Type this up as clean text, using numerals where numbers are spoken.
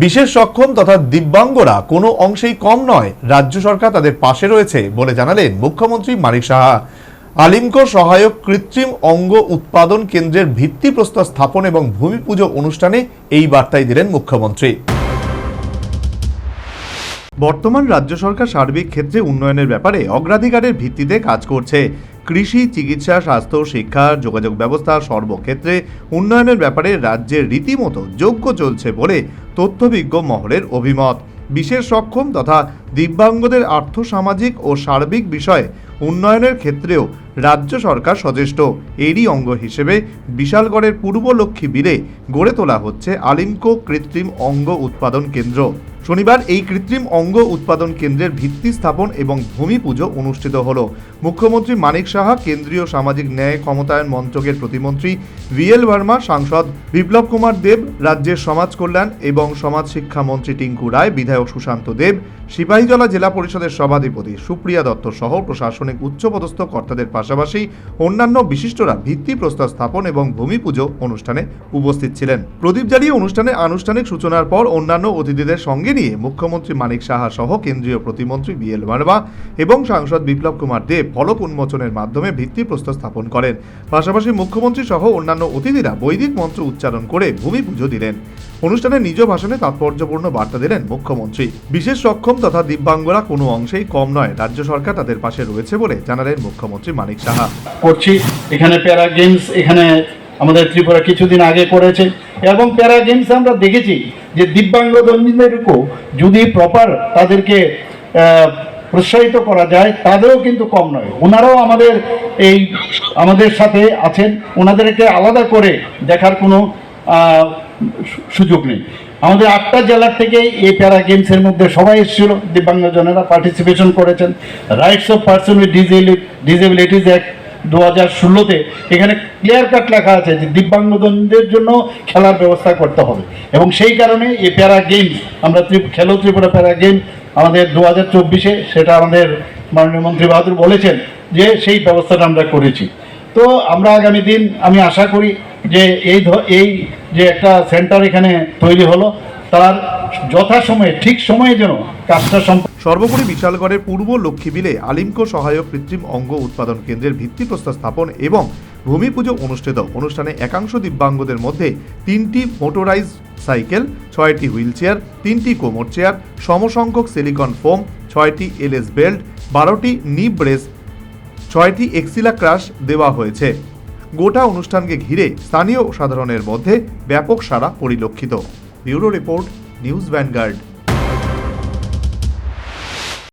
বিশেষ সক্ষম তথা দিব্যাঙ্গরা কোনো অংশেই কম নয়, রাজ্য সরকার তাদের পাশে রয়েছে বলে জানালেন মুখ্যমন্ত্রী মানিক সাহা। আলিমকো সহায়ক কৃত্রিম অঙ্গ উৎপাদন কেন্দ্রের ভিত্তিপ্রস্তর স্থাপন এবং ভূমি পুজো অনুষ্ঠানে এই বার্তাই দিলেন মুখ্যমন্ত্রী। বর্তমান রাজ্য সরকার সার্বিক ক্ষেত্রে উন্নয়নের ব্যাপারে অগ্রাধিকারের ভিত্তিতে কাজ করছে। কৃষি, চিকিৎসা, স্বাস্থ্য, শিক্ষা, যোগাযোগ ব্যবস্থা সর্বক্ষেত্রে উন্নয়নের ব্যাপারে রাজ্যের রীতিমতো যজ্ঞ চলছে বলে তথ্যবিজ্ঞ মহলের অভিমত। বিশেষ সক্ষম তথা দিব্যাঙ্গদের আর্থসামাজিক ও সার্বিক বিষয়ে উন্নয়নের ক্ষেত্রেও রাজ্য সরকার সচেষ্ট। এরই অঙ্গ হিসেবে বিশালগড়ের পূর্ব লক্ষ্মী বিলে গড়ে তোলা হচ্ছে আলিমকো কৃত্রিম অঙ্গ উৎপাদন কেন্দ্র। শনিবার এই কৃত্রিম অঙ্গ উৎপাদন কেন্দ্রের ভিত্তি স্থাপন এবং ভূমি পুজো অনুষ্ঠিত হল। মুখ্যমন্ত্রী মানিক সাহা, কেন্দ্রীয় সামাজিক ন্যায় ক্ষমতায়ন মন্ত্রকের প্রতিমন্ত্রী VL ভার্মা, সাংসদ বিপ্লব কুমার দেব, রাজ্যের সমাজ কল্যাণ এবং সমাজ শিক্ষা মন্ত্রী টিঙ্কু রায়, বিধায়ক সুশান্ত দেব, সিপাহীজলা জেলা পরিষদের সভাধিপতি সুপ্রিয়া দত্ত সহ প্রশাসনিক উচ্চপদস্থ কর্তাদের পাশাপাশি অন্যান্য বিশিষ্টরা ভিত্তিপ্রস্তর স্থাপন এবং ভূমি পুজো অনুষ্ঠানে উপস্থিত ছিলেন। প্রদীপ জ্বালিয়ে অনুষ্ঠানে আনুষ্ঠানিক সূচনার পর অন্যান্য অতিথিদের সঙ্গে নিয়ে মুখ্যমন্ত্রী মানিক সাহা সহ কেন্দ্রীয় প্রতিমন্ত্রী VL ভার্মা এবং সাংসদ বিপ্লব কুমার দেব ফলক উন্মোচনের মাধ্যমে ভিত্তিপ্রস্তর স্থাপন করেন। পাশাপাশি মুখ্যমন্ত্রী সহ অন্যান্য অতিথিরা বৈদিক মন্ত্র উচ্চারণ করে ভূমি পুজো দিলেন। অনুষ্ঠানে নিজ ভাষণে তাৎপর্যপূর্ণ বার্তা দিলেন মুখ্যমন্ত্রী। বিশেষ সক্ষম তথা দিব্যাঙ্গরা কোনো অংশেই কম নয়, রাজ্য সরকার তাদের পাশে রয়েছে বলে জানালেন মুখ্যমন্ত্রী মানিক সাহা। করছি এখানে প্যারা গেমস, এখানে আমাদের ত্রিপুরা কিছুদিন আগে করেছে এবং প্যারা গেমস আমরা দেখেছি যে দিব্যাঙ্গদেরকেও যদি প্রপার তাদেরকে প্রোৎসাহিত করা যায় তাদেরও কিন্তু কম নয়। ওনারাও আমাদের সাথে আছেন, ওনাদেরকে আলাদা করে দেখার কোনো সুযোগ নেই। আমাদের 8টা জেলার থেকে এই প্যারা গেমসের মধ্যে সবাই এসেছিল, দিব্যাঙ্গজনেরা পার্টিসিপেশন করেছেন। Rights of person with disabilities act 2016-তে এখানে ক্লিয়ার কাট লেখা আছে যে দিব্যাঙ্গজনদের জন্য খেলার ব্যবস্থা করতে হবে এবং সেই কারণে এই প্যারা গেমস আমরা খেলো ত্রিপুরা প্যারা গেম আমাদের 2024-এ সেটা আমাদের মাননীয় মন্ত্রী বাহাদুর বলেছেন যে সেই ব্যবস্থাটা আমরা করেছি। তো আমরা আগামী দিন আমি আশা করি যে এই যে একটা সেন্টার এখানে তৈরি হলো তার যথাসময়ে ঠিক সময়ে যেন কাজটা সর্বোপরি বিশালগড়ের পূর্ব লক্ষ্মী বিলে আলিমকো সহায়ক কৃত্রিম অঙ্গ উৎপাদন কেন্দ্রের ভিত্তিপ্রস্তর স্থাপন এবং ভূমি পুজো অনুষ্ঠিত। অনুষ্ঠানে একাংশ দিব্যাঙ্গদের মধ্যে 3টি মোটরাইজ সাইকেল, 6টি হুইল চেয়ার, 3টি কোমর চেয়ার, সমসংখ্যক সিলিকন ফোম, 6টি LS বেল্ট, 12টি নি ব্রেস, 6টি এক্সিলা ক্রাশ দেওয়া হয়েছে। গোটা অনুষ্ঠানকে ঘিরে স্থানীয় সাধারণের মধ্যে ব্যাপক সাড়া পরিলক্ষিত। Bureau report, news vanguard.